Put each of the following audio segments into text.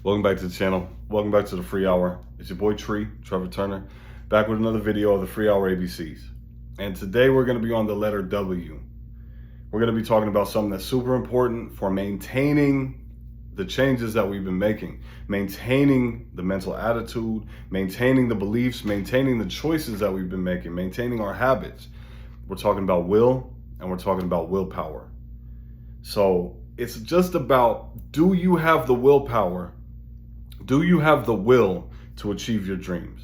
Welcome back to the channel. Welcome back to the Free Hour. It's your boy Trevor Turner, back with another video of the Free Hour ABCs. And today we're going to be on the letter W. We're going to be talking about something that's super important for maintaining the changes that we've been making, maintaining the mental attitude, maintaining the beliefs, maintaining the choices that we've been making, maintaining our habits. We're talking about will, and we're talking about willpower. So it's just about, do you have the willpower? Do you have the will to achieve your dreams?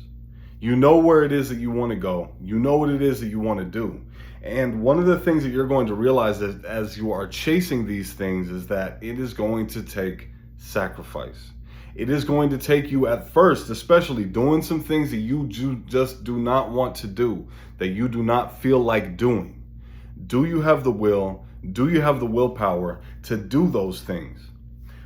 You know where it is that you want to go. You know what it is that you want to do. And one of the things that you're going to realize as you are chasing these things is that it is going to take sacrifice. It is going to take you at first, especially doing some things that you just do not want to do, that you do not feel like doing. Do you have the will? Do you have the willpower to do those things?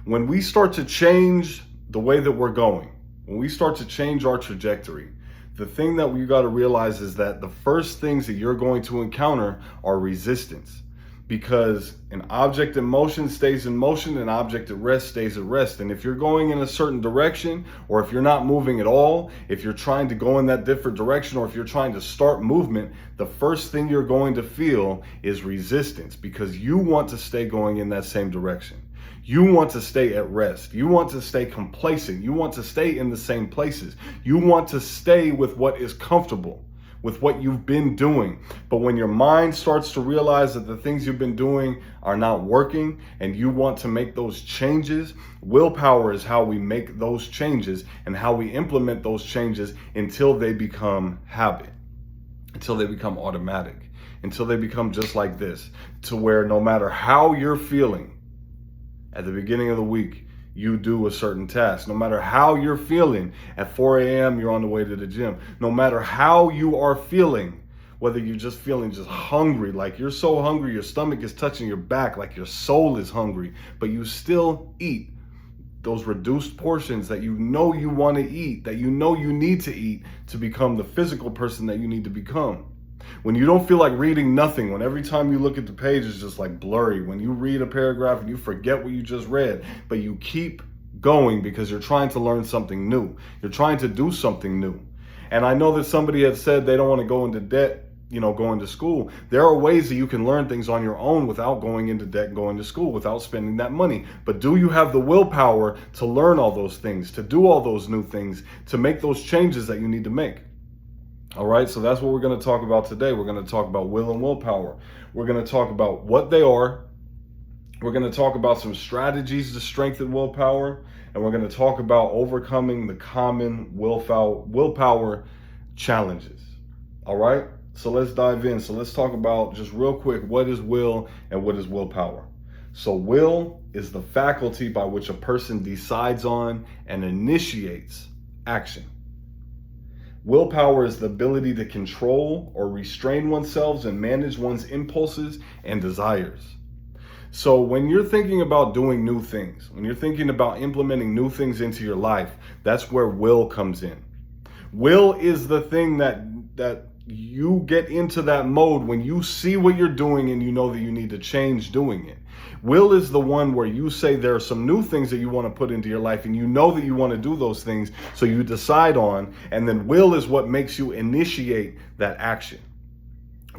When we start to change the way that we're going, when we start to change our trajectory, the thing that we got to realize is that the first things that you're going to encounter are resistance, because an object in motion stays in motion, an object at rest stays at rest. And if you're going in a certain direction, or if you're not moving at all, if you're trying to go in that different direction, or if you're trying to start movement, the first thing you're going to feel is resistance, because you want to stay going in that same direction. You want to stay at rest. You want to stay complacent. You want to stay in the same places. You want to stay with what is comfortable, with what you've been doing. But when your mind starts to realize that the things you've been doing are not working and you want to make those changes, willpower is how we make those changes and how we implement those changes until they become habit, until they become automatic, until they become just like this, to where no matter how you're feeling, at the beginning of the week, you do a certain task. No matter how you're feeling, at 4 a.m., you're on the way to the gym. No matter how you are feeling, whether you're just feeling just hungry, like you're so hungry, your stomach is touching your back, like your soul is hungry, but you still eat those reduced portions that you know you want to eat, that you know you need to eat to become the physical person that you need to become. When you don't feel like reading nothing, when every time you look at the page it's just like blurry, when you read a paragraph and you forget what you just read, but you keep going because you're trying to learn something new. You're trying to do something new. And I know that somebody had said they don't want to go into debt, going to school. There are ways that you can learn things on your own without going into debt, going to school, without spending that money. But do you have the willpower to learn all those things, to do all those new things, to make those changes that you need to make? All right, so that's what we're going to talk about today. We're going to talk about will and willpower. We're going to talk about what they are. We're going to talk about some strategies to strengthen willpower. And we're going to talk about overcoming the common willpower challenges. All right, so let's dive in. So let's talk about, just real quick, what is will and what is willpower. So will is the faculty by which a person decides on and initiates action. Willpower is the ability to control or restrain oneself and manage one's impulses and desires. So when you're thinking about doing new things, when you're thinking about implementing new things into your life, that's where will comes in. Will is the thing that you get into that mode when you see what you're doing and you know that you need to change doing it. Will is the one where you say there are some new things that you want to put into your life and you know that you want to do those things, so you decide on, and then will is what makes you initiate that action.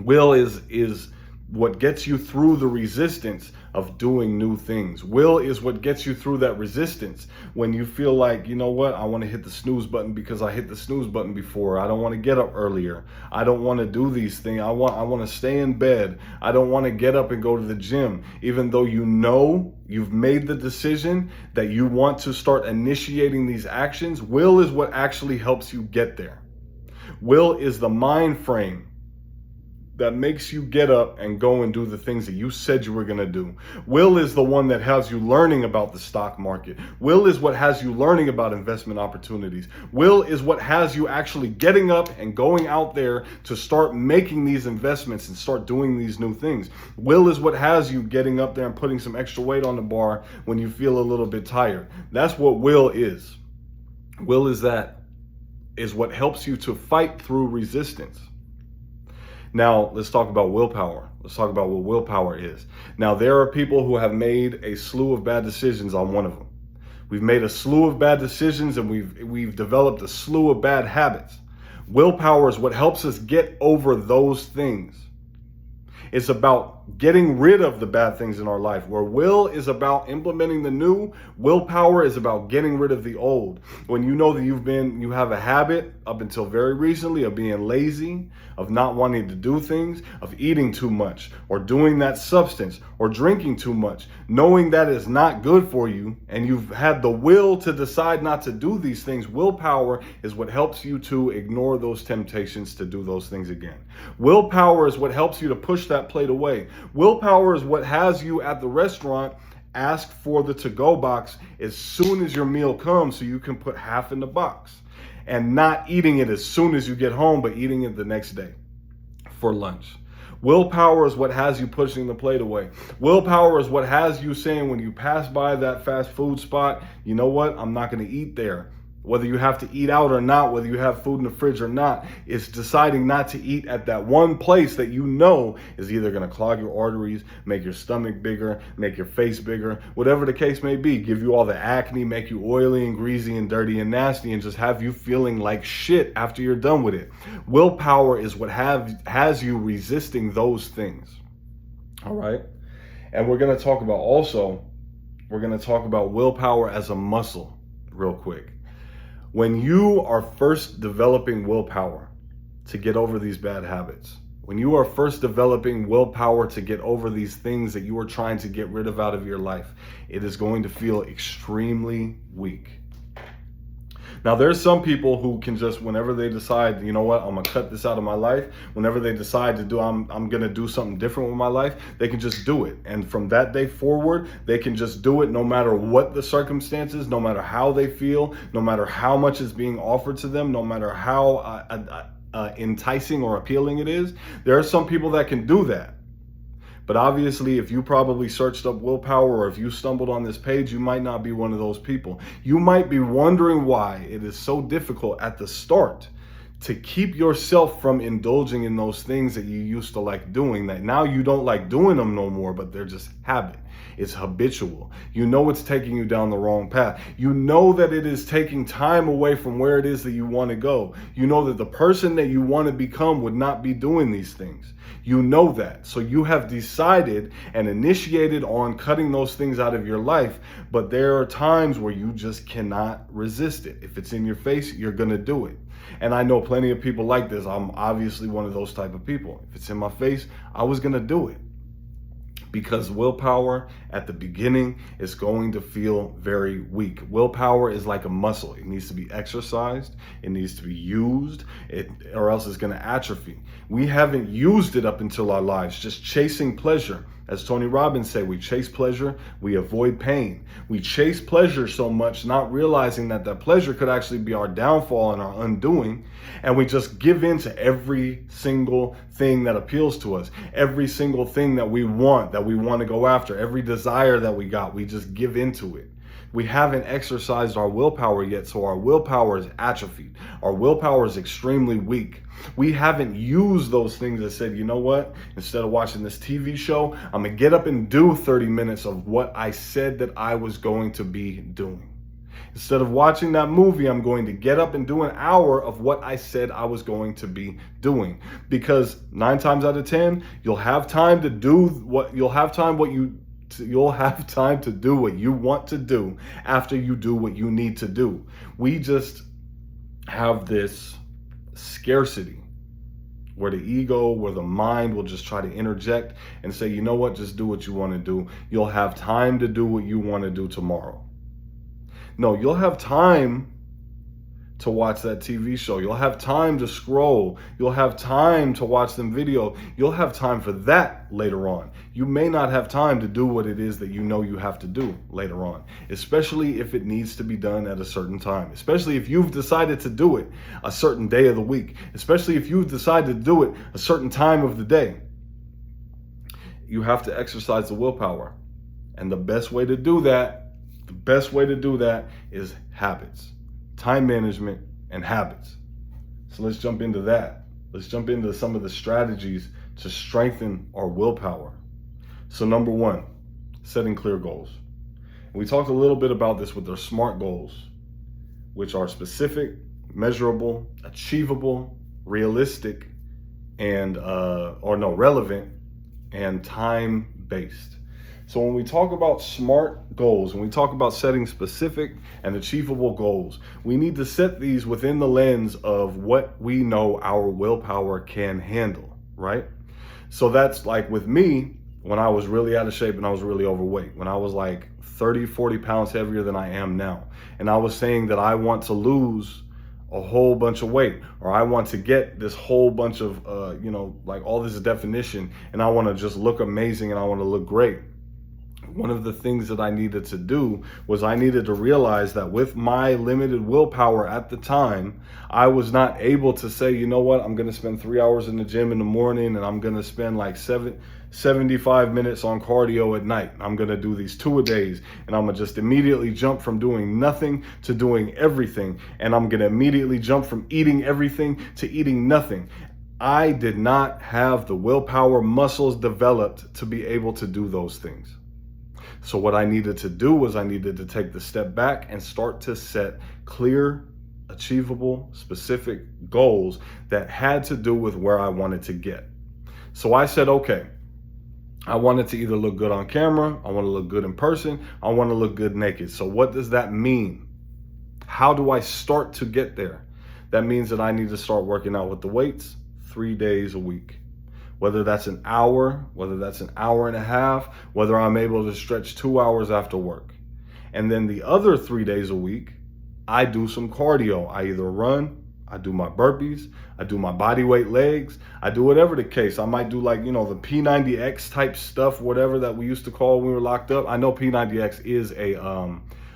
Will is what gets you through the resistance of doing new things. Will is what gets you through that resistance when you feel like, you know what, I want to hit the snooze button because I hit the snooze button before. I don't want to get up earlier. I don't want to do these things. I want to stay in bed. I don't want to get up and go to the gym, even though you know you've made the decision that you want to start initiating these actions. Will is what actually helps you get there. Will is the mind frame that makes you get up and go and do the things that you said you were going to do. Will is the one that has you learning about the stock market. Will is what has you learning about investment opportunities. Will is what has you actually getting up and going out there to start making these investments and start doing these new things. Will is what has you getting up there and putting some extra weight on the bar when you feel a little bit tired. That's what will is. Will is what helps you to fight through resistance. Now, let's talk about willpower. Let's talk about what willpower is. Now, there are people who have made a slew of bad decisions on one of them. We've made a slew of bad decisions, and we've developed a slew of bad habits. Willpower is what helps us get over those things. It's about getting rid of the bad things in our life. Where will is about implementing the new, willpower is about getting rid of the old. When you know that you have a habit up until very recently of being lazy, of not wanting to do things, of eating too much, or doing that substance, or drinking too much, knowing that is not good for you, and you've had the will to decide not to do these things, willpower is what helps you to ignore those temptations to do those things again. Willpower is what helps you to push that plate away. Willpower is what has you at the restaurant ask for the to-go box as soon as your meal comes so you can put half in the box, and not eating it as soon as you get home, but eating it the next day for lunch. Willpower is what has you pushing the plate away. Willpower is what has you saying when you pass by that fast food spot, you know what, I'm not going to eat there. Whether you have to eat out or not, whether you have food in the fridge or not, it's deciding not to eat at that one place that you know is either going to clog your arteries, make your stomach bigger, make your face bigger, whatever the case may be, give you all the acne, make you oily and greasy and dirty and nasty, and just have you feeling like shit after you're done with it. Willpower is what has you resisting those things. All right? And we're going to talk about willpower as a muscle real quick. When you are first developing willpower to get over these bad habits, when you are first developing willpower to get over these things that you are trying to get rid of out of your life, it is going to feel extremely weak. Now, there's some people who can just, whenever they decide, you know what, I'm gonna cut this out of my life, whenever they decide to do, I'm gonna do something different with my life, they can just do it. And from that day forward, they can just do it no matter what the circumstances, no matter how they feel, no matter how much is being offered to them, no matter how enticing or appealing it is. There are some people that can do that. But obviously, if you probably searched up willpower, or if you stumbled on this page, you might not be one of those people. You might be wondering why it is so difficult at the start to keep yourself from indulging in those things that you used to like doing, that now you don't like doing them no more, but they're just habit. It's habitual. You know it's taking you down the wrong path. You know that it is taking time away from where it is that you want to go. You know that the person that you want to become would not be doing these things. You know that. So you have decided and initiated on cutting those things out of your life, but there are times where you just cannot resist it. If it's in your face, you're going to do it. And I know plenty of people like this. I'm obviously one of those type of people. If it's in my face, I was going to do it. Because willpower at the beginning is going to feel very weak. Willpower is like a muscle. It needs to be exercised. It needs to be used, or else it's going to atrophy. We haven't used it up until our lives, just chasing pleasure. As Tony Robbins said, we chase pleasure, we avoid pain. We chase pleasure so much, not realizing that that pleasure could actually be our downfall and our undoing. And we just give in to every single thing that appeals to us, every single thing that we want to go after, every desire that we got, we just give into it. We haven't exercised our willpower yet, so our willpower is atrophied. Our willpower is extremely weak. We haven't used those things that said, you know what, instead of watching this TV show, I'm gonna get up and do 30 minutes of what I said that I was going to be doing. Instead of watching that movie, I'm going to get up and do an hour of what I said I was going to be doing. Because 9 times out of 10, you'll have time to do what you want to do after you do what you need to do. We just have this scarcity where the ego, where the mind will just try to interject and say, you know what, just do what you want to do. You'll have time to do what you want to do tomorrow. No, you'll have time to watch that TV show. You'll have time to scroll. You'll have time to watch them video. You'll have time for that later on. You may not have time to do what it is that you know you have to do later on, especially if it needs to be done at a certain time, especially if you've decided to do it a certain day of the week, especially if you've decided to do it a certain time of the day. You have to exercise the willpower. And the best way to do that is habits. Time management and habits. So let's jump into that. Let's jump into some of the strategies to strengthen our willpower. So number 1, setting clear goals. We talked a little bit about this with their SMART goals, which are specific, measurable, achievable, realistic, and relevant, and time-based. So when we talk about SMART goals, when we talk about setting specific and achievable goals, we need to set these within the lens of what we know our willpower can handle, right? So that's like with me, when I was really out of shape and I was really overweight, when I was like 30, 40 pounds heavier than I am now. And I was saying that I want to lose a whole bunch of weight, or I want to get this whole bunch of, like all this definition, and I want to just look amazing and I want to look great. One of the things that I needed to do was I needed to realize that with my limited willpower at the time, I was not able to say, you know what, I'm going to spend 3 hours in the gym in the morning and I'm going to spend like 75 minutes on cardio at night. I'm going to do these 2 a days, and I'm going to just immediately jump from doing nothing to doing everything. And I'm going to immediately jump from eating everything to eating nothing. I did not have the willpower muscles developed to be able to do those things. So what I needed to do was I needed to take the step back and start to set clear, achievable, specific goals that had to do with where I wanted to get. So I said, okay, I wanted to either look good on camera, I want to look good in person, I want to look good naked. So what does that mean? How do I start to get there? That means that I need to start working out with the weights 3 days a week. Whether that's an hour, whether that's an hour and a half, whether I'm able to stretch 2 hours after work. And then the other 3 days a week, I do some cardio. I either run, I do my burpees, I do my body weight legs, I do whatever the case. I might do like, the P90X type stuff, whatever that we used to call when we were locked up. I know P90X is a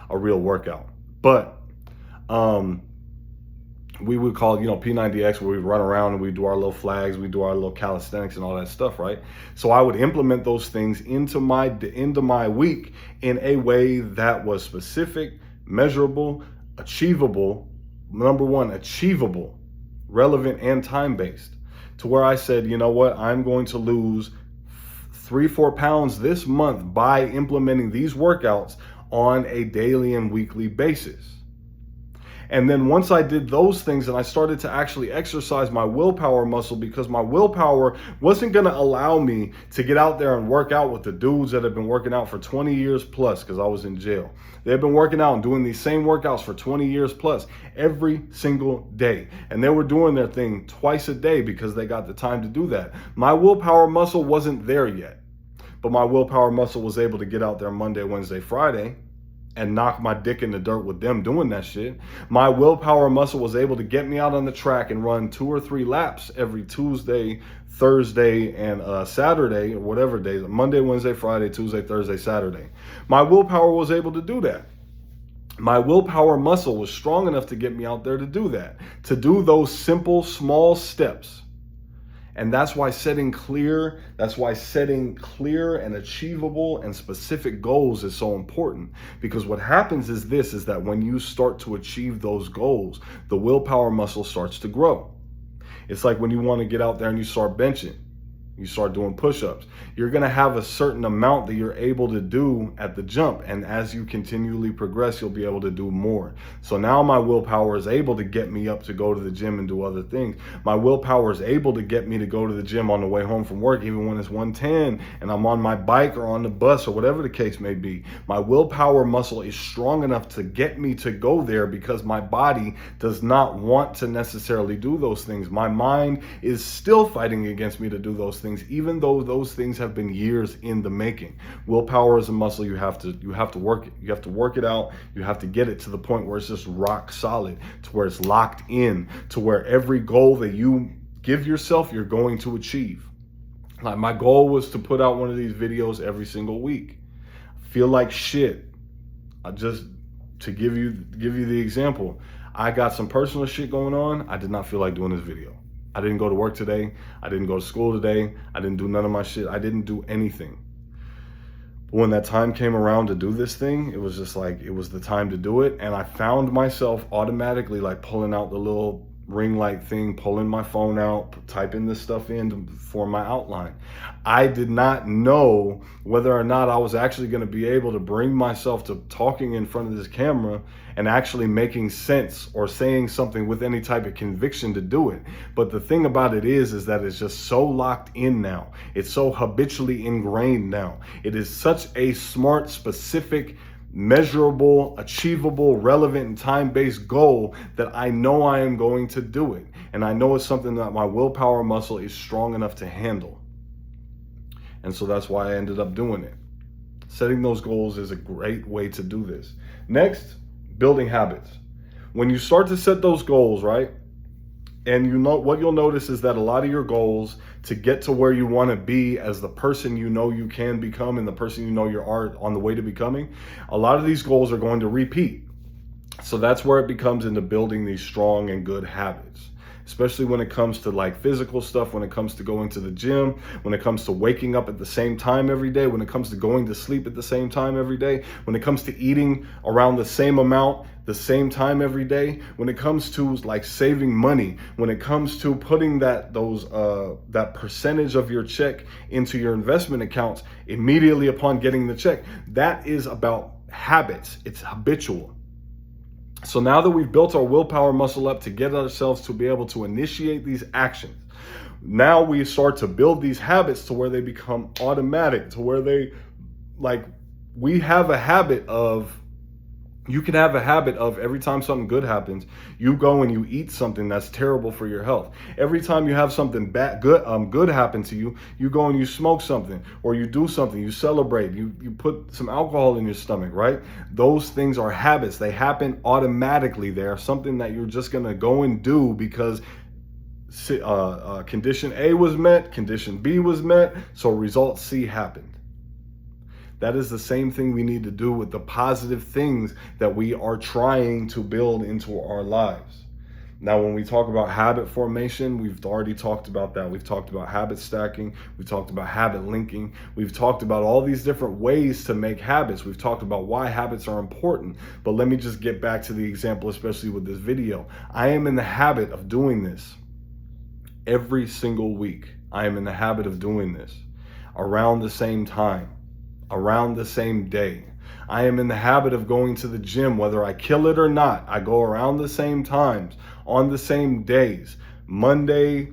real workout, but we would call it, P90X, where we run around and we do our little flags, we do our little calisthenics and all that stuff, right? So I would implement those things into my week in a way that was specific, measurable, achievable. Number one, achievable, relevant, and time-based, to where I said, you know what, I'm going to lose 3-4 pounds this month by implementing these workouts on a daily and weekly basis. And then once I did those things and I started to actually exercise my willpower muscle, because my willpower wasn't going to allow me to get out there and work out with the dudes that have been working out for 20 years plus, because I was in jail. They've been working out and doing these same workouts for 20 years plus every single day. And they were doing their thing twice a day because they got the time to do that. My willpower muscle wasn't there yet, but my willpower muscle was able to get out there Monday, Wednesday, Friday and knock my dick in the dirt with them doing that shit. My willpower muscle was able to get me out on the track and run 2 or 3 laps every Tuesday, Thursday, and Saturday, or whatever days, Monday, Wednesday, Friday, Tuesday, Thursday, Saturday. My willpower was able to do that. My willpower muscle was strong enough to get me out there to do that, to do those simple, small steps. And that's why setting clear and achievable and specific goals is so important. Because what happens is that when you start to achieve those goals, the willpower muscle starts to grow. It's like when you want to get out there and you start benching, you start doing push-ups. You're going to have a certain amount that you're able to do at the jump. And as you continually progress, you'll be able to do more. So now my willpower is able to get me up to go to the gym and do other things. My willpower is able to get me to go to the gym on the way home from work, even when it's 1:10 and I'm on my bike or on the bus or whatever the case may be. My willpower muscle is strong enough to get me to go there because my body does not want to necessarily do those things. My mind is still fighting against me to do those things, even though those things have been years in the making. Willpower is a muscle. You have to work it. You have to work it out. You have to get it to the point where it's just rock solid, to where it's locked in, to where every goal that you give yourself, you're going to achieve. Like my goal was to put out one of these videos every single week. Feel like shit. To give you the example, I got some personal shit going on. I did not feel like doing this video. I didn't go to work today. I didn't go to school today. I didn't do none of my shit. I didn't do anything. But when that time came around to do this thing, it was just like, it was the time to do it. And I found myself automatically like pulling out the little ring light thing, pulling my phone out, typing this stuff in to form my outline. I did not know whether or not I was actually going to be able to bring myself to talking in front of this camera and actually making sense or saying something with any type of conviction to do it. But the thing about it is that it's just so locked in now. It's so habitually ingrained now. It is such a smart, specific, measurable, achievable, relevant, and time-based goal that I know I am going to do it. And I know it's something that my willpower muscle is strong enough to handle. And so that's why I ended up doing it. Setting those goals is a great way to do this. Next, building habits. When you start to set those goals, right? And you know what you'll notice is that a lot of your goals to get to where you want to be as the person you know you can become and the person you know you are on the way to becoming, a lot of these goals are going to repeat. So that's where it becomes into building these strong and good habits, especially when it comes to like physical stuff, when it comes to going to the gym, when it comes to waking up at the same time every day, when it comes to going to sleep at the same time every day, when it comes to eating around the same amount, the same time every day, when it comes to like saving money, when it comes to putting that percentage of your check into your investment accounts immediately upon getting the check. That is about habits. It's habitual. So now that we've built our willpower muscle up to get ourselves to be able to initiate these actions, now we start to build these habits to where they become automatic, to where we have a habit of, you can have a habit of every time something good happens, you go and you eat something that's terrible for your health. Every time you have something good happen to you, you go and you smoke something, or you do something, you celebrate, you put some alcohol in your stomach, right? Those things are habits. They happen automatically. They are something that you're just gonna go and do because condition A was met, condition B was met, so result C happened. That is the same thing we need to do with the positive things that we are trying to build into our lives. Now, when we talk about habit formation, we've already talked about that. We've talked about habit stacking. We've talked about habit linking. We've talked about all these different ways to make habits. We've talked about why habits are important. But let me just get back to the example, especially with this video. I am in the habit of doing this every single week. I am in the habit of doing this around the same time, around the same day. I am in the habit of going to the gym, whether I kill it or not. I go around the same times, on the same days. Monday,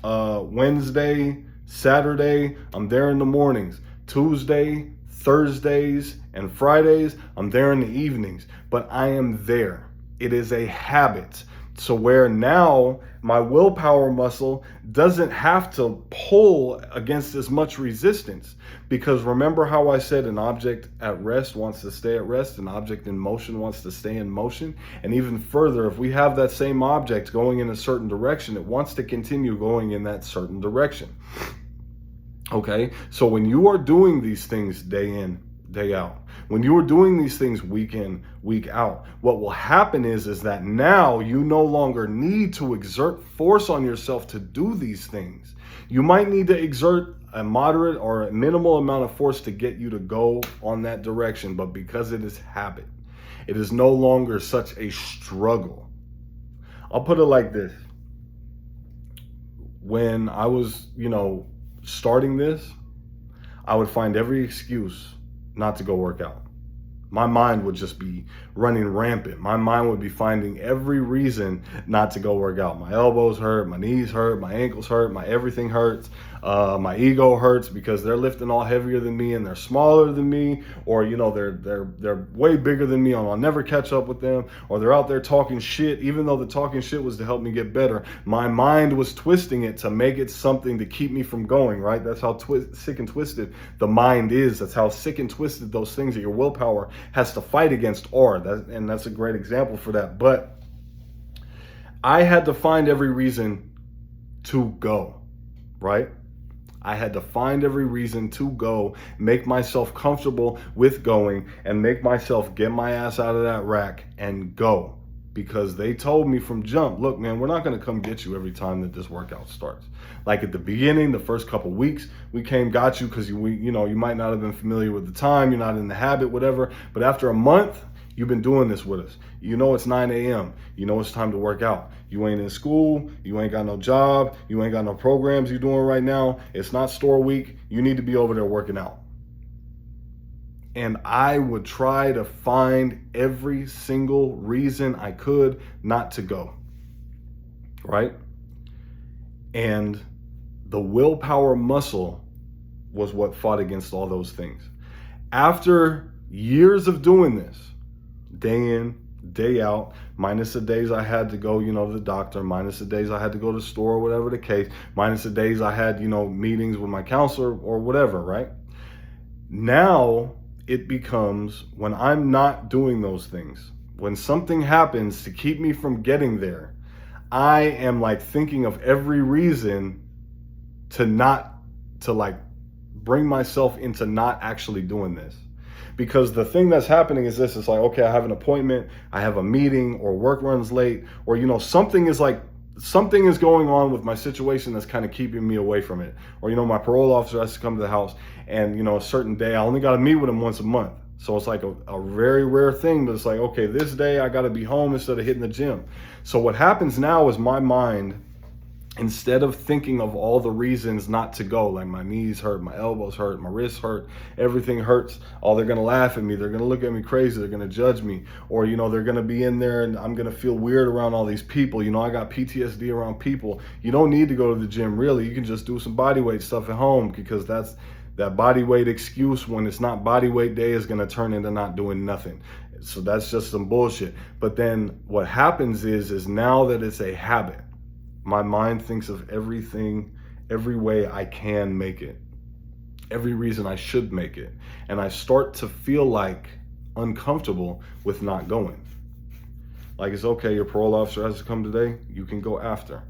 Wednesday, Saturday, I'm there in the mornings. Tuesday, Thursdays, and Fridays, I'm there in the evenings. But I am there. It is a habit. So where now my willpower muscle doesn't have to pull against as much resistance, because remember how I said an object at rest wants to stay at rest, an object in motion wants to stay in motion. And even further, if we have that same object going in a certain direction, it wants to continue going in that certain direction. Okay, so when you are doing these things day in, day out, when you are doing these things week in, week out, what will happen is that now you no longer need to exert force on yourself to do these things. You might need to exert a moderate or a minimal amount of force to get you to go on that direction, but because it is habit, it is no longer such a struggle. I'll put it like this. When I was, starting this, I would find every excuse not to go work out. My mind would just be running rampant. My mind would be finding every reason not to go work out. My elbows hurt, my knees hurt, my ankles hurt, my everything hurts. My ego hurts because they're lifting all heavier than me and they're smaller than me, or they're way bigger than me and I'll never catch up with them, or they're out there talking shit, even though the talking shit was to help me get better. My mind was twisting it to make it something to keep me from going, right? That's how sick and twisted the mind is. That's how sick and twisted those things that your willpower has to fight against are. And that's a great example for that. But I had to find every reason to go, right? I had to find every reason to go, make myself comfortable with going, and make myself get my ass out of that rack and go. Because they told me from jump, look, man, we're not going to come get you every time that this workout starts. Like at the beginning, the first couple weeks, we got you because you might not have been familiar with the time, you're not in the habit, whatever. But after a month, You've been doing this with us. You know it's 9 a.m. You know it's time to work out. You ain't in school. You ain't got no job. You ain't got no programs you're doing right now. It's not store week. You need to be over there working out. And I would try to find every single reason I could not to go. Right? And the willpower muscle was what fought against all those things. After years of doing this, day in, day out, minus the days I had to go, to the doctor, minus the days I had to go to the store, whatever the case, minus the days I had, meetings with my counselor or whatever, right? Now it becomes, when I'm not doing those things, when something happens to keep me from getting there, I am like thinking of every reason to bring myself into not actually doing this. Because the thing that's happening is this, it's like, okay, I have an appointment, I have a meeting, or work runs late, or, something is going on with my situation that's kind of keeping me away from it. Or, my parole officer has to come to the house and, a certain day, I only got to meet with him once a month. So it's like a very rare thing, but it's like, okay, this day I got to be home instead of hitting the gym. So what happens now is my mind, instead of thinking of all the reasons not to go, like my knees hurt, my elbows hurt, my wrists hurt, everything hurts. Oh, they're going to laugh at me. They're going to look at me crazy. They're going to judge me. Or, they're going to be in there and I'm going to feel weird around all these people. I got PTSD around people. You don't need to go to the gym, really. You can just do some body weight stuff at home, because that body weight excuse, when it's not body weight day, is going to turn into not doing nothing. So that's just some bullshit. But then what happens is now that it's a habit, my mind thinks of everything, every way I can make it, every reason I should make it. And I start to feel like uncomfortable with not going. Like, it's okay, your parole officer has to come today, you can go after.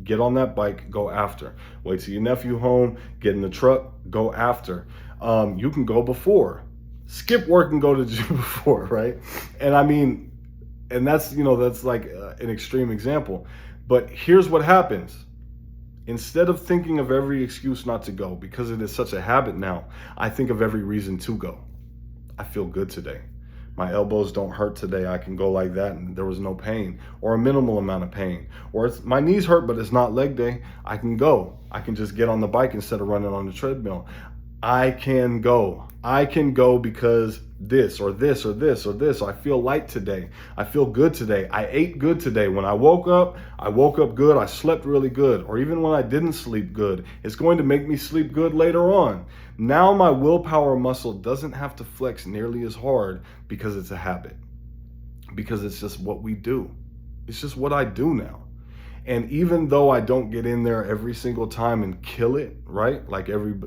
Get on that bike, go after. Wait till your nephew home, get in the truck, go after. You can go before. Skip work and go to the gym before, right? And I mean, and that's like an extreme example. But here's what happens. Instead of thinking of every excuse not to go, because it is such a habit now, I think of every reason to go. I feel good today. My elbows don't hurt today. I can go like that and there was no pain, or a minimal amount of pain. Or my knees hurt, but it's not leg day. I can go. I can just get on the bike instead of running on the treadmill. I can go. I can go because this or this or this or this. I feel light today. I feel good today. I ate good today. When I woke up good. I slept really good. Or even when I didn't sleep good, it's going to make me sleep good later on. Now my willpower muscle doesn't have to flex nearly as hard, because it's a habit. Because it's just what we do. It's just what I do now. And even though I don't get in there every single time and kill it, right?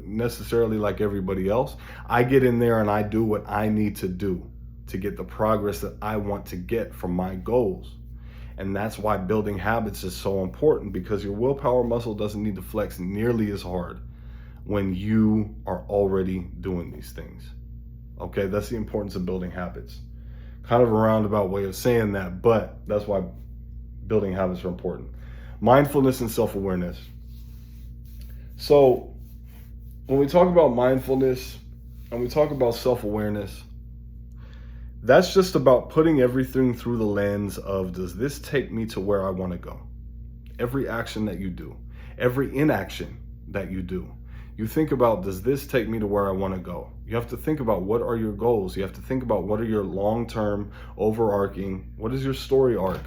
Necessarily like everybody else, I get in there and I do what I need to do to get the progress that I want to get from my goals. And that's why building habits is so important, because your willpower muscle doesn't need to flex nearly as hard when you are already doing these things. Okay, that's the importance of building habits. Kind of a roundabout way of saying that, but that's why building habits are important. Mindfulness and self-awareness. So when we talk about mindfulness and we talk about self-awareness, that's just about putting everything through the lens of, does this take me to where I want to go? Every action that you do, every inaction that you do, you think about, does this take me to where I want to go? You have to think about, what are your goals? You have to think about, what are your long-term overarching, what is your story arc?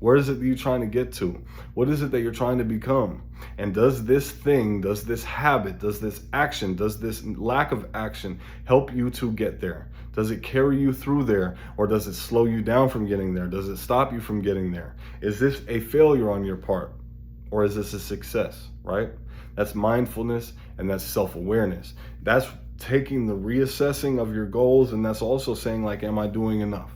Where is it that you're trying to get to? What is it that you're trying to become? And does this thing, does this habit, does this action, does this lack of action help you to get there? Does it carry you through there, or does it slow you down from getting there? Does it stop you from getting there? Is this a failure on your part, or is this a success, right? That's mindfulness, and that's self-awareness. That's taking the reassessing of your goals, and that's also saying, like, am I doing enough?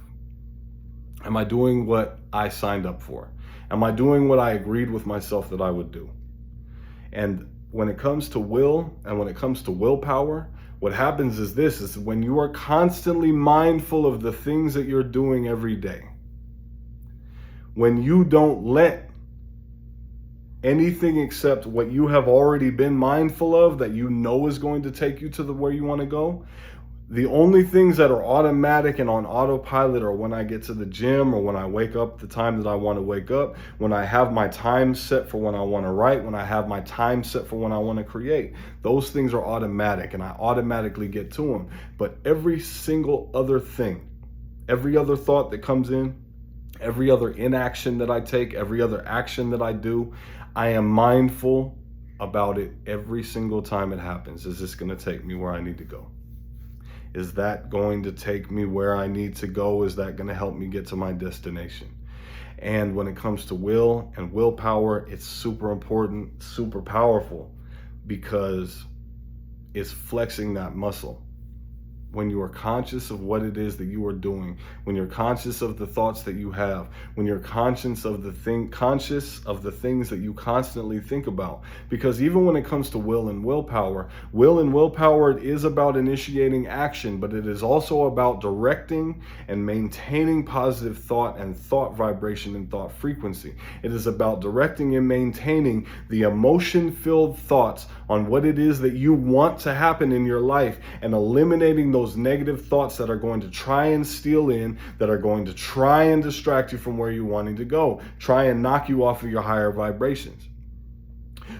Am I doing what I signed up for? Am I doing what I agreed with myself that I would do? And when it comes to will and when it comes to willpower, what happens is this, is when you are constantly mindful of the things that you're doing every day, when you don't let anything except what you have already been mindful of, that you know is going to take you to where you want to go, The only things that are automatic and on autopilot are when I get to the gym, or when I wake up the time that I want to wake up, when I have my time set for when I want to write, when I have my time set for when I want to create. Those things are automatic and I automatically get to them. But every single other thing, every other thought that comes in, every other inaction that I take, every other action that I do, I am mindful about it every single time it happens. Is this going to take me where I need to go? Is that going to take me where I need to go? Is that going to help me get to my destination? And when it comes to will and willpower, it's super important, super powerful, because it's flexing that muscle. When you are conscious of what it is that you are doing, when you're conscious of the thoughts that you have, when you're conscious of the things that you constantly think about. Because even when it comes to will and willpower is about initiating action, but it is also about directing and maintaining positive thought and thought vibration and thought frequency. It is about directing and maintaining the emotion-filled thoughts on what it is that you want to happen in your life, and eliminating those negative thoughts that are going to try and steal in, that are going to try and distract you from where you're wanting to go, try and knock you off of your higher vibrations.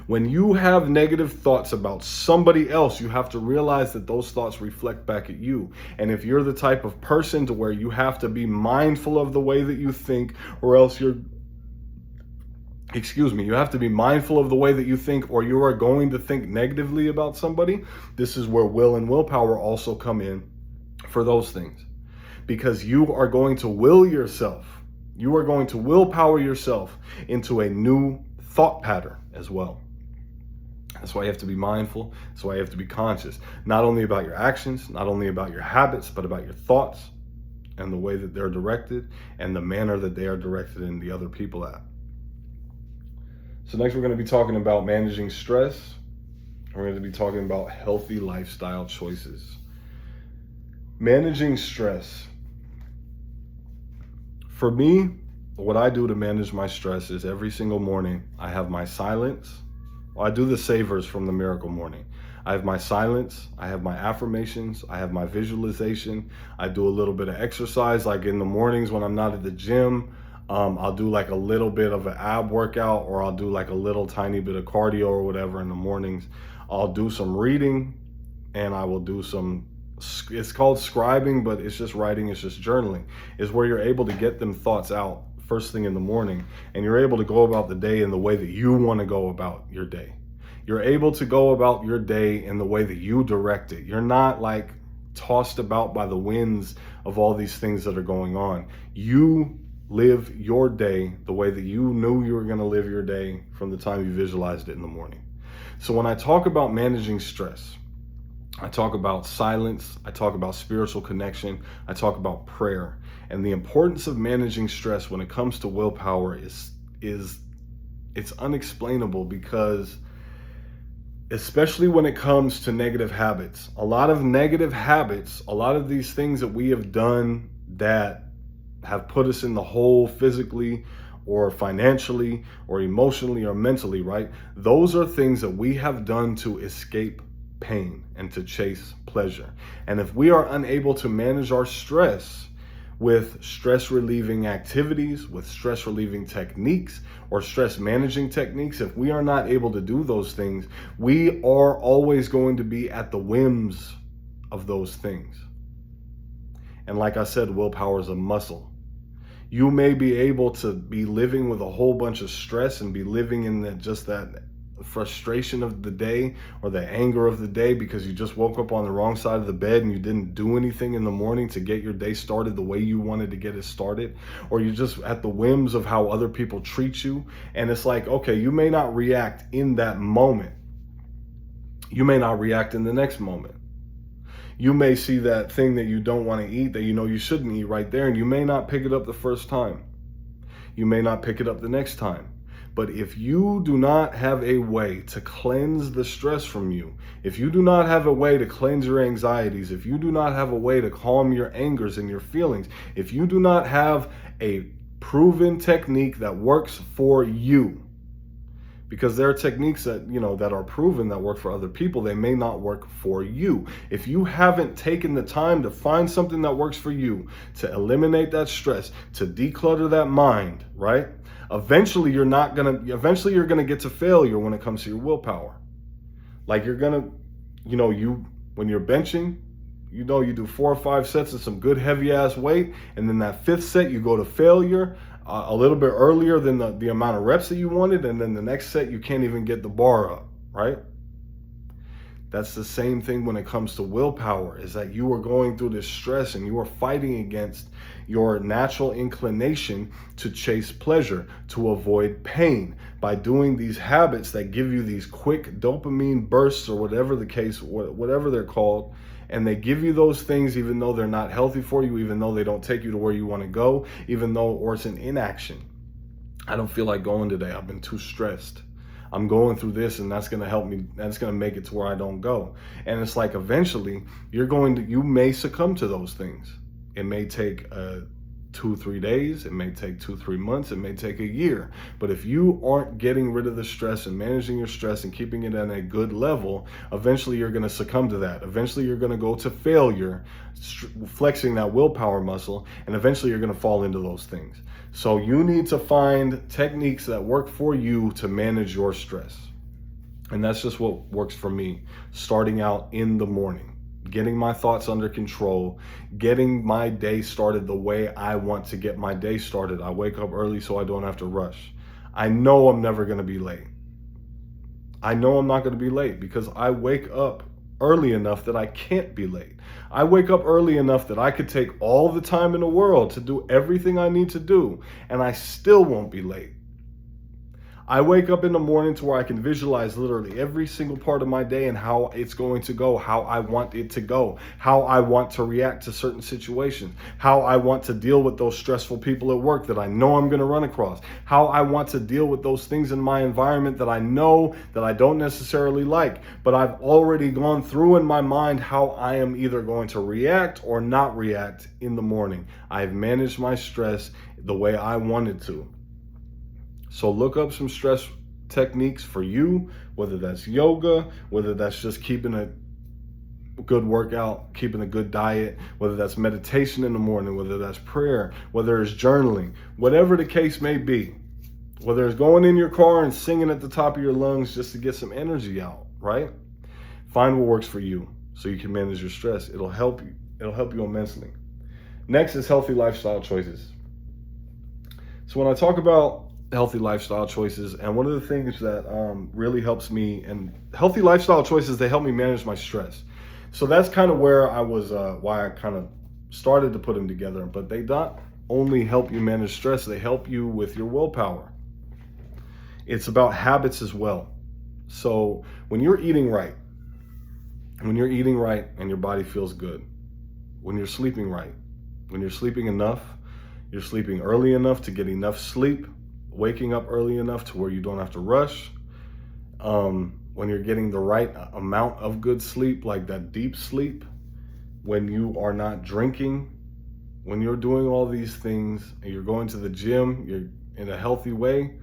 When you have negative thoughts about somebody else, you have to realize that those thoughts reflect back at you. And if you're the type of person to where you have to be mindful of the way that you think, or else you have to be mindful of the way that you think, or you are going to think negatively about somebody. This is where will and willpower also come in for those things, because you are going to willpower yourself into a new thought pattern as well. That's why you have to be mindful. That's why you have to be conscious, not only about your actions, not only about your habits, but about your thoughts and the way that they're directed and the manner that they are directed in the other people at. So next we're going to be talking about managing stress. We're going to be talking about healthy lifestyle choices. Managing stress. For me, what I do to manage my stress is every single morning I have my silence. Well, I do the savers from the Miracle Morning. I have my silence, I have my affirmations, I have my visualization. I do a little bit of exercise, like in the mornings when I'm not at the gym. I'll do like a little bit of an ab workout, or I'll do like a little tiny bit of cardio or whatever in the mornings. I'll do some reading, and I will do some, it's called scribing, but it's just writing, it's just journaling. It's where you're able to get them thoughts out first thing in the morning, and you're able to go about the day in the way that you want to go about your day. You're able to go about your day in the way that you direct it. You're not like tossed about by the winds of all these things that are going on. You live your day the way that you knew you were going to live your day from the time you visualized it in the morning. So when I talk about managing stress, I talk about silence, I talk about spiritual connection, I talk about prayer. And the importance of managing stress when it comes to willpower is it's unexplainable, because especially when it comes to negative habits, a lot of these things that we have done that have put us in the hole physically or financially or emotionally or mentally, right? Those are things that we have done to escape pain and to chase pleasure. And if we are unable to manage our stress with stress relieving activities, with stress relieving techniques or stress managing techniques, if we are not able to do those things, we are always going to be at the whims of those things. And like I said, willpower is a muscle. You may be able to be living with a whole bunch of stress and be living in that frustration of the day or the anger of the day because you just woke up on the wrong side of the bed and you didn't do anything in the morning to get your day started the way you wanted to get it started, or you're just at the whims of how other people treat you. And it's like, okay, you may not react in that moment. You may not react in the next moment. You may see that thing that you don't want to eat, that you know you shouldn't eat right there, and you may not pick it up the first time. You may not pick it up the next time. But if you do not have a way to cleanse the stress from you, if you do not have a way to cleanse your anxieties, if you do not have a way to calm your angers and your feelings, if you do not have a proven technique that works for you, because there are techniques that, that are proven that work for other people. They may not work for you. If you haven't taken the time to find something that works for you, to eliminate that stress, to declutter that mind, right? Eventually you're gonna get to failure when it comes to your willpower. Like you're gonna, when you're benching, you do 4 or 5 sets of some good heavy ass weight, and then that 5th set you go to failure a little bit earlier than the amount of reps that you wanted, and then the next set you can't even get the bar up, right? That's the same thing when it comes to willpower, is that you are going through this stress and you are fighting against your natural inclination to chase pleasure, to avoid pain, by doing these habits that give you these quick dopamine bursts, or whatever the case, whatever they're called. And they give you those things even though they're not healthy for you, even though they don't take you to where you want to go, or it's an inaction. I don't feel like going today. I've been too stressed. I'm going through this, and that's going to help me. That's going to make it to where I don't go. And it's like eventually you may succumb to those things. It may take 2-3 days, it may take 2-3 months, it may take a year. But if you aren't getting rid of the stress and managing your stress and keeping it at a good level, eventually you're going to succumb to that. Eventually you're going to go to failure, flexing that willpower muscle, and eventually you're going to fall into those things. So you need to find techniques that work for you to manage your stress. And that's just what works for me, starting out in the morning. Getting my thoughts under control, getting my day started the way I want to get my day started. I wake up early so I don't have to rush. I know I'm never going to be late. I know I'm not going to be late because I wake up early enough that I can't be late. I wake up early enough that I could take all the time in the world to do everything I need to do, and I still won't be late. I wake up in the morning to where I can visualize literally every single part of my day and how it's going to go, how I want it to go, how I want to react to certain situations, how I want to deal with those stressful people at work that I know I'm going to run across, how I want to deal with those things in my environment that I know that I don't necessarily like, but I've already gone through in my mind how I am either going to react or not react in the morning. I've managed my stress the way I wanted to. So look up some stress techniques for you, whether that's yoga, whether that's just keeping a good workout, keeping a good diet, whether that's meditation in the morning, whether that's prayer, whether it's journaling, whatever the case may be, whether it's going in your car and singing at the top of your lungs just to get some energy out, right? Find what works for you so you can manage your stress. It'll help you. It'll help you immensely. Next is healthy lifestyle choices. So when I talk about healthy lifestyle choices, and one of the things that really helps me, and healthy lifestyle choices, they help me manage my stress. So that's kind of where I was, why I kind of started to put them together. But they not only help you manage stress, they help you with your willpower. It's about habits as well. So when you're eating right and your body feels good, when you're sleeping right, when you're sleeping enough, you're sleeping early enough to get enough sleep, waking up early enough to where you don't have to rush, when you're getting the right amount of good sleep, like that deep sleep, when you are not drinking, when you're doing all these things and you're going to the gym, you're in a healthy way,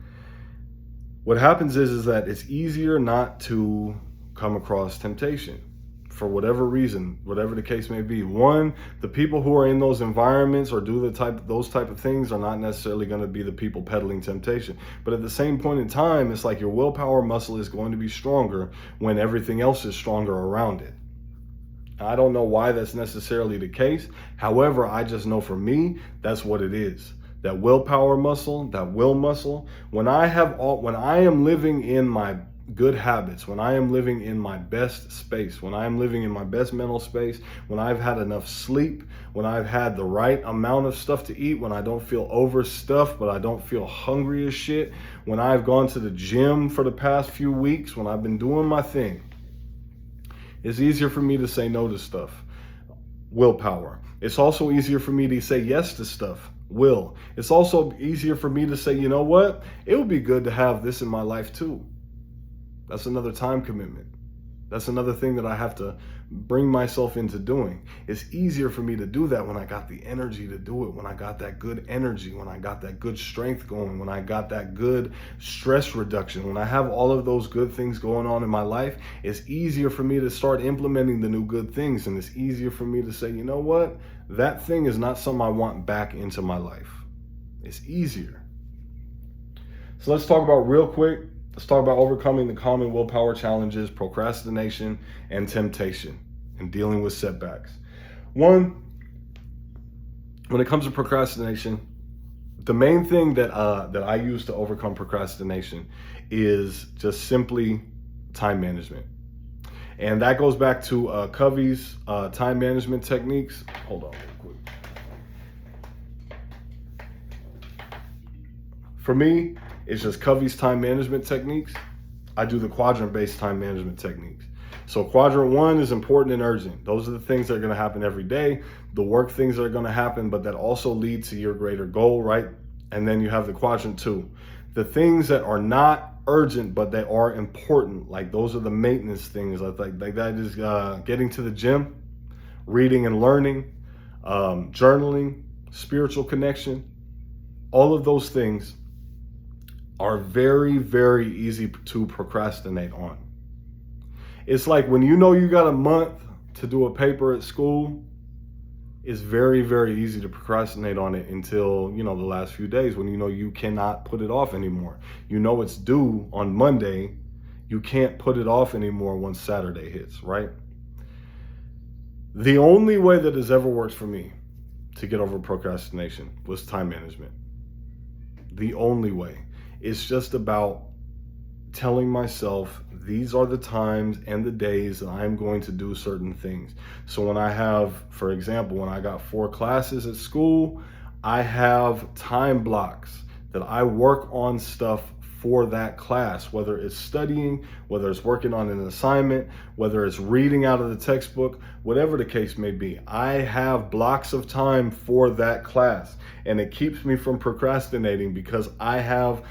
what happens is that it's easier not to come across temptation. For whatever reason, whatever the case may be. One, the people who are in those environments or do those type of things are not necessarily going to be the people peddling temptation. But at the same point in time, it's like your willpower muscle is going to be stronger when everything else is stronger around it. I don't know why that's necessarily the case. However, I just know for me, that's what it is. That willpower muscle, that will muscle. When I am living in my good habits, when I am living in my best space, when I am living in my best mental space, when I've had enough sleep, when I've had the right amount of stuff to eat, when I don't feel overstuffed, but I don't feel hungry as shit, when I've gone to the gym for the past few weeks, when I've been doing my thing, it's easier for me to say no to stuff. Willpower. It's also easier for me to say yes to stuff. Will. It's also easier for me to say, you know what? It would be good to have this in my life too. That's another time commitment. That's another thing that I have to bring myself into doing. It's easier for me to do that when I got the energy to do it, when I got that good energy, when I got that good strength going, when I got that good stress reduction, when I have all of those good things going on in my life. It's easier for me to start implementing the new good things, and it's easier for me to say, you know what, that thing is not something I want back into my life. It's easier. So let's talk about real quick. Let's talk about overcoming the common willpower challenges, procrastination, and temptation, and dealing with setbacks. One, when it comes to procrastination, the main thing that I use to overcome procrastination is just simply time management. And that goes back to Covey's time management techniques. Hold on real quick. For me, it's just Covey's time management techniques. I do the quadrant-based time management techniques. So quadrant 1 is important and urgent. Those are the things that are going to happen every day, the work things that are going to happen, but that also lead to your greater goal, right? And then you have the quadrant 2. The things that are not urgent, but they are important, like those are the maintenance things. Like that is getting to the gym, reading and learning, journaling, spiritual connection. All of those things are very, very easy to procrastinate on. It's like when you know you got a month to do a paper at school, it's very, very easy to procrastinate on it until, the last few days when you cannot put it off anymore. It's due on Monday. You can't put it off anymore once Saturday hits, right? The only way that has ever worked for me to get over procrastination was time management. The only way. It's just about telling myself these are the times and the days that I'm going to do certain things. So when I have, for example, when I got 4 classes at school, I have time blocks that I work on stuff for that class, whether it's studying, whether it's working on an assignment, whether it's reading out of the textbook, whatever the case may be. I have blocks of time for that class, and it keeps me from procrastinating because I have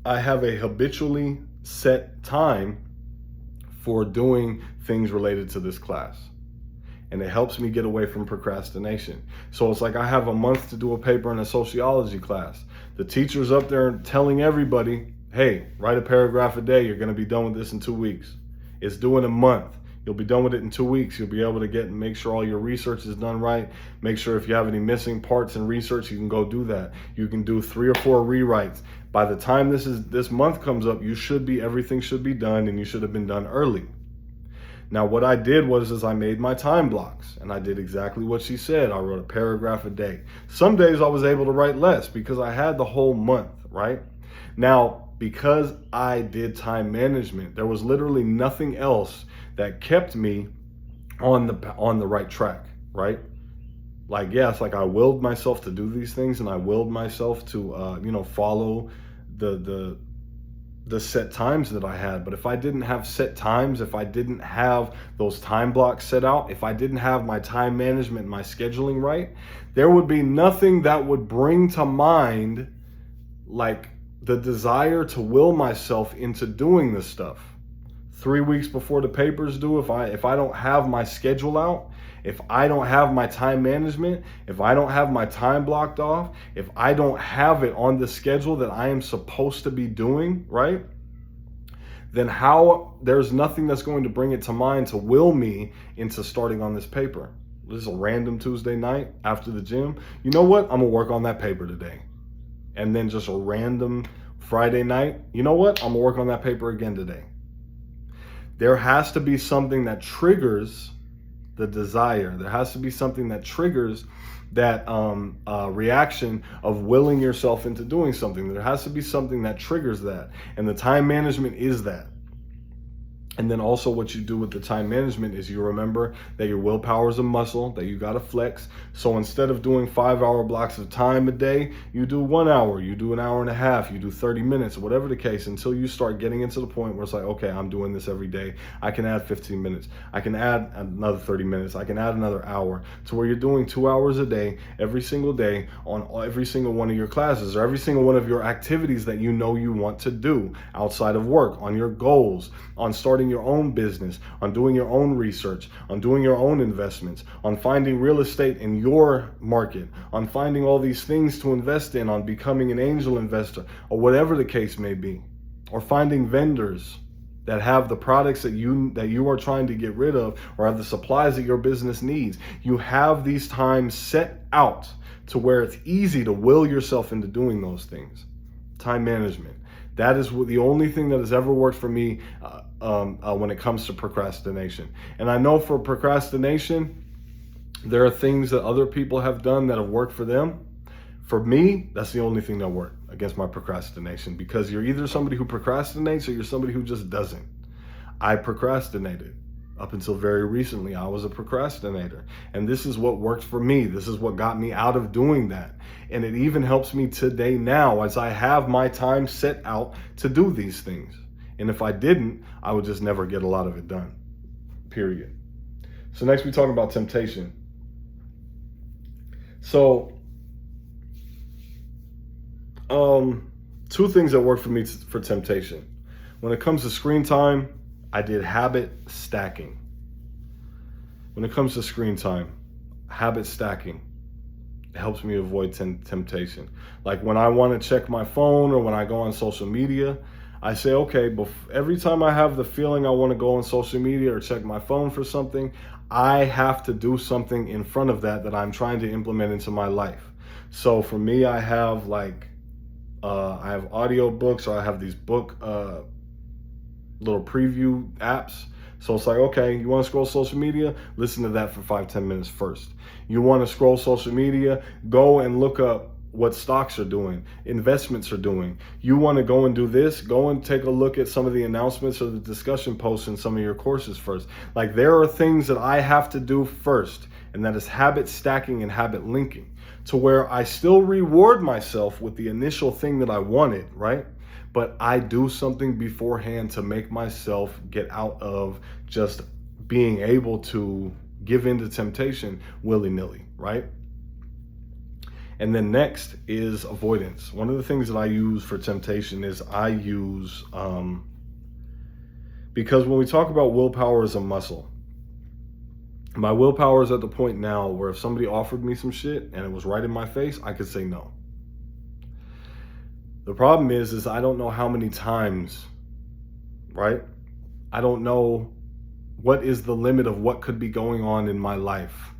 a habitually set time for doing things related to this class. And it helps me get away from procrastination. So it's like I have a month to do a paper in a sociology class. The teacher's up there telling everybody, hey, write a paragraph a day. You're going to be done with this in 2 weeks. It's due in a month. You'll be done with it in 2 weeks. You'll be able to get and make sure all your research is done right. Make sure if you have any missing parts in research, you can go do that. You can do 3 or 4 rewrites. By the time this month comes up, everything should be done, and you should have been done early. Now, what I did was I made my time blocks, and I did exactly what she said. I wrote a paragraph a day. Some days I was able to write less because I had the whole month, right? Now, because I did time management, there was literally nothing else that kept me on the right track, right? Like, yes, like I willed myself to do these things, and I willed myself to, follow the set times that I had. But if I didn't have set times, if I didn't have those time blocks set out, if I didn't have my time management, my scheduling right, there would be nothing that would bring to mind like the desire to will myself into doing this stuff. 3 weeks before the paper's due, if I don't have my schedule out, if I don't have my time management, if I don't have my time blocked off, if I don't have it on the schedule that I am supposed to be doing, right? Then there's nothing that's going to bring it to mind to will me into starting on this paper. This is a random Tuesday night after the gym. You know what? I'm gonna work on that paper today. And then just a random Friday night. You know what? I'm gonna work on that paper again today. There has to be something that triggers the desire. There has to be something that triggers that reaction of willing yourself into doing something. There has to be something that triggers that. And the time management is that. And then also what you do with the time management is you remember that your willpower is a muscle that you got to flex. So instead of doing 5-hour blocks of time a day, you do 1 hour, you do an hour and a half, you do 30 minutes, whatever the case, until you start getting into the point where it's like, okay, I'm doing this every day. I can add 15 minutes. I can add another 30 minutes. I can add another hour, to where you're doing 2 hours a day, every single day, on every single one of your classes or every single one of your activities that you know you want to do outside of work, on your goals, on starting starting your own business, on doing your own research, on doing your own investments, on finding real estate in your market, on finding all these things to invest in, on becoming an angel investor, or whatever the case may be, or finding vendors that have the products that you are trying to get rid of, or have the supplies that your business needs. You have these times set out to where it's easy to will yourself into doing those things. Time management. That is the only thing that has ever worked for me when it comes to procrastination. And I know for procrastination, there are things that other people have done that have worked for them. For me, that's the only thing that worked against my procrastination, because you're either somebody who procrastinates or you're somebody who just doesn't. I procrastinated. Up until very recently, I was a procrastinator. And this is what worked for me. This is what got me out of doing that. And it even helps me today now as I have my time set out to do these things. And if I didn't, I would just never get a lot of it done. Period. So next we talk about temptation. So, two things that work for me for temptation. When it comes to screen time, I did habit stacking. When it comes to screen time, habit stacking helps me avoid temptation. Like when I want to check my phone or when I go on social media, I say, okay, every time I have the feeling I want to go on social media or check my phone for something, I have to do something in front of that I'm trying to implement into my life. So for me, I have audio books, or I have these book little preview apps. So it's like, okay, you want to scroll social media? Listen to that for 5-10 minutes first. You want to scroll social media? Go and look up what stocks are doing, investments are doing. You want to go and do this? Go and take a look at some of the announcements or the discussion posts in some of your courses first. Like, there are things that I have to do first, and that is habit stacking and habit linking, to where I still reward myself with the initial thing that I wanted, right? But I do something beforehand to make myself get out of just being able to give in to temptation willy-nilly, right? And then next is avoidance. One of the things that I use for temptation is because when we talk about willpower as a muscle, my willpower is at the point now where if somebody offered me some shit and it was right in my face, I could say no. The problem is I don't know how many times, right? I don't know what is the limit of what could be going on in my life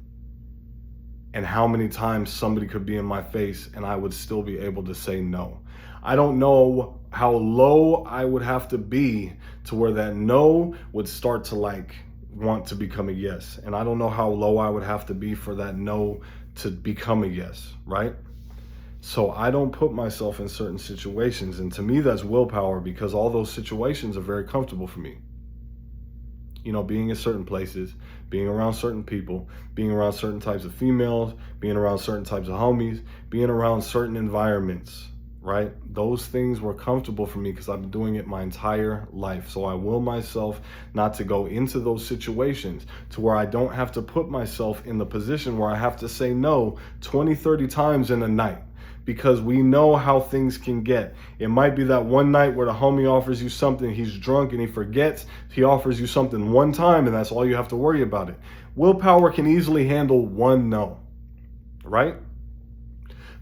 and how many times somebody could be in my face and I would still be able to say no. I don't know how low I would have to be to where that no would start to want to become a yes. And I don't know how low I would have to be for that no to become a yes, right? So I don't put myself in certain situations. And to me, that's willpower, because all those situations are very comfortable for me. You know, being in certain places, being around certain people, being around certain types of females, being around certain types of homies, being around certain environments, right? Those things were comfortable for me because I've been doing it my entire life. So I will myself not to go into those situations to where I don't have to put myself in the position where I have to say no 20, 30 times in a night. Because we know how things can get. It might be that one night where the homie offers you something, he's drunk and he forgets, he offers you something one time and that's all you have to worry about it. Willpower can easily handle one no, right?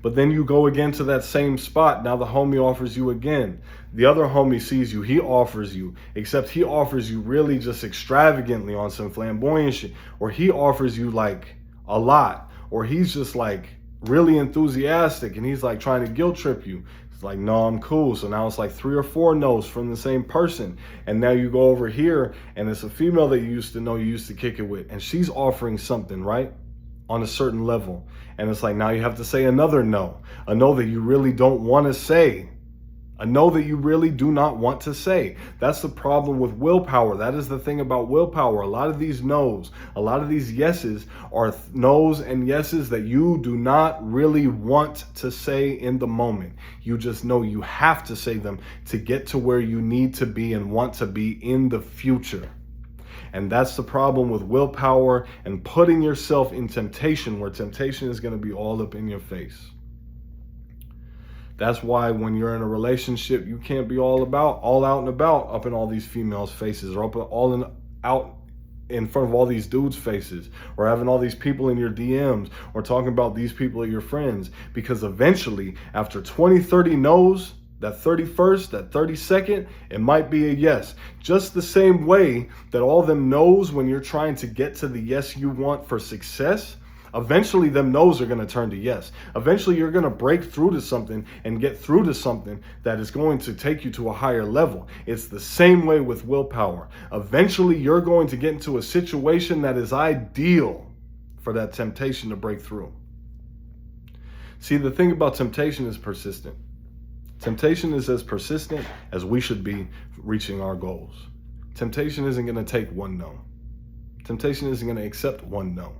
But then you go again to that same spot, now the homie offers you again. The other homie sees you, he offers you, except he offers you really just extravagantly on some flamboyant shit, or he offers you like a lot, or he's just like really enthusiastic and he's like trying to guilt trip you. It's like, no, I'm cool. So now it's like 3 or 4 no's from the same person. And now you go over here and it's a female that you used to know, you used to kick it with, and she's offering something, right? On a certain level. And it's like, now you have to say another no, a no that you really don't want to say, a no that you really do not want to say. That's the problem with willpower. That is the thing about willpower. A lot of these no's, a lot of these yeses are no's and yeses that you do not really want to say in the moment. You just know you have to say them to get to where you need to be and want to be in the future. And that's the problem with willpower and putting yourself in temptation, where temptation is going to be all up in your face. That's why when you're in a relationship, you can't be all out and about up in all these females' faces, or out in front of all these dudes' faces, or having all these people in your DMs, or talking about these people are your friends. Because eventually, after 20, 30 no's, that 31st, that 32nd, it might be a yes. Just the same way that all them no's, when you're trying to get to the yes you want for success, eventually them no's are going to turn to yes. Eventually you're going to break through to something and get through to something that is going to take you to a higher level. It's the same way with willpower. Eventually you're going to get into a situation that is ideal for that temptation to break through. See, the thing about temptation is persistent. Temptation is as persistent as we should be reaching our goals. Temptation isn't going to take one no. Temptation isn't going to accept one no.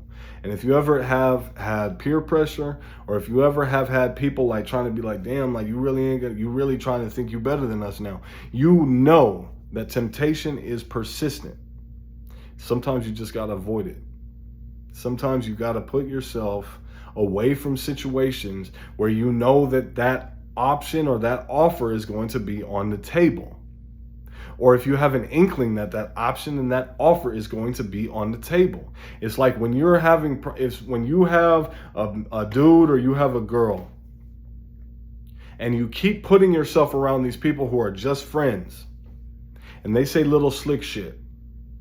And if you ever have had peer pressure, or if you ever have had people like trying to be like, damn, like you really trying to think you better than us now, you know that temptation is persistent. Sometimes you just got to avoid it. Sometimes you got to put yourself away from situations where you know that option or that offer is going to be on the table. Or if you have an inkling that option and that offer is going to be on the table. It's like when you have a dude or you have a girl, and you keep putting yourself around these people who are just friends, and they say little slick shit,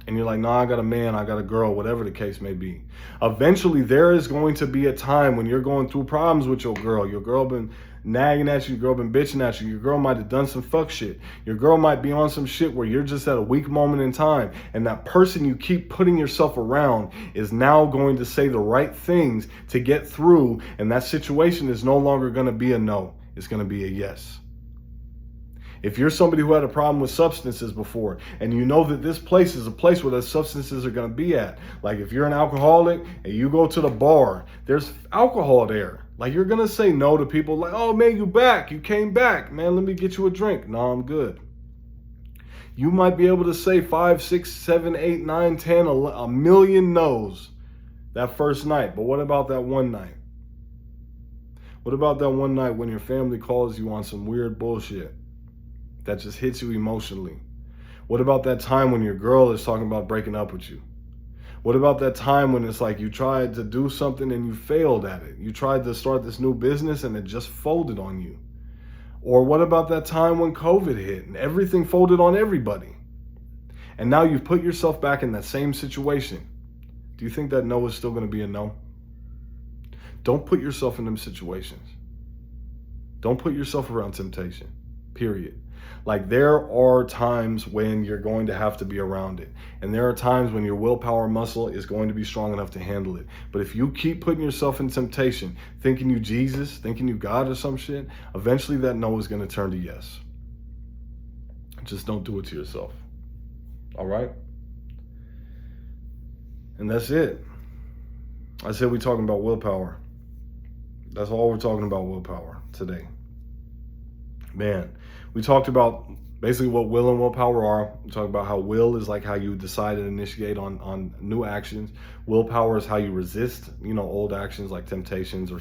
and you're like, nah, I got a man, I got a girl, whatever the case may be. Eventually there is going to be a time when you're going through problems with your girl been nagging at you, your girl been bitching at you, your girl might have done some fuck shit, your girl might be on some shit where you're just at a weak moment in time, and that person you keep putting yourself around is now going to say the right things to get through, and that situation is no longer going to be a no, it's going to be a yes. If you're somebody who had a problem with substances before, and you know that this place is a place where those substances are going to be at, like if you're an alcoholic and you go to the bar, there's alcohol there. Like you're going to say no to people like, oh man, you came back, man, let me get you a drink. No, I'm good. You might be able to say 5, 6, 7, 8, 9, 10, a million no's that first night. But what about that one night? What about that one night when your family calls you on some weird bullshit that just hits you emotionally? What about that time when your girl is talking about breaking up with you? What about that time when it's like you tried to do something and you failed at it? You tried to start this new business and it just folded on you. Or what about that time when COVID hit and everything folded on everybody? And now you've put yourself back in that same situation. Do you think that no is still going to be a no? Don't put yourself in them situations. Don't put yourself around temptation, period. Like there are times when you're going to have to be around it. And there are times when your willpower muscle is going to be strong enough to handle it. But if you keep putting yourself in temptation, thinking you Jesus, thinking you God or some shit, eventually that no is going to turn to yes. Just don't do it to yourself. All right? And that's it. I said we're talking about willpower. That's all we're talking about, willpower, today. Man, we talked about basically what will and willpower are. We talked about how will is like how you decide and initiate on new actions. Willpower is how you resist, old actions like temptations or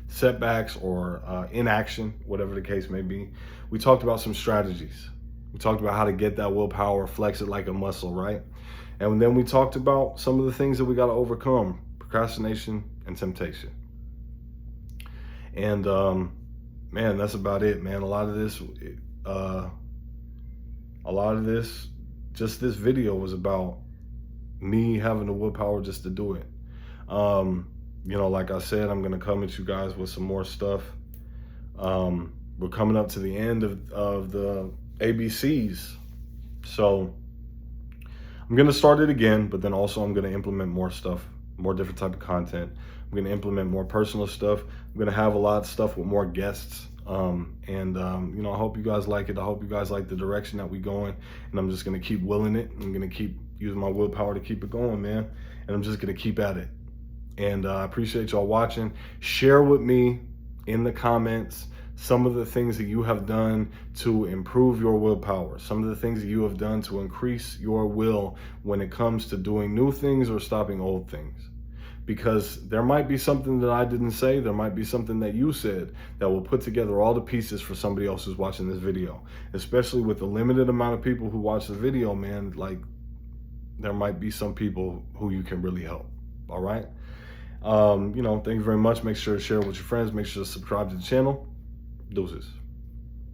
setbacks or inaction, whatever the case may be. We talked about some strategies. We talked about how to get that willpower, flex it like a muscle, right? And then we talked about some of the things that we got to overcome: procrastination and temptation. And man, that's about it, man. A lot of this, just this video was about me having the willpower just to do it. Like I said, I'm gonna come at you guys with some more stuff. We're coming up to the end of the ABCs, so I'm gonna start it again, but then also I'm gonna implement more stuff, more different type of content. I'm gonna implement more personal stuff. I'm gonna have a lot of stuff with more guests. I hope you guys like it. I hope you guys like the direction that we're going. And I'm just gonna keep willing it. I'm gonna keep using my willpower to keep it going, man. And I'm just gonna keep at it. And I appreciate y'all watching. Share with me in the comments some of the things that you have done to improve your willpower, some of the things that you have done to increase your will when it comes to doing new things or stopping old things. because there might be something that I didn't say, there might be something that you said that will put together all the pieces for somebody else who's watching this video. Especially with the limited amount of people who watch the video, man, like there might be some people who you can really help. All right. Thank you very much. Make sure to share with your friends. Make sure to subscribe to the channel. Deuces.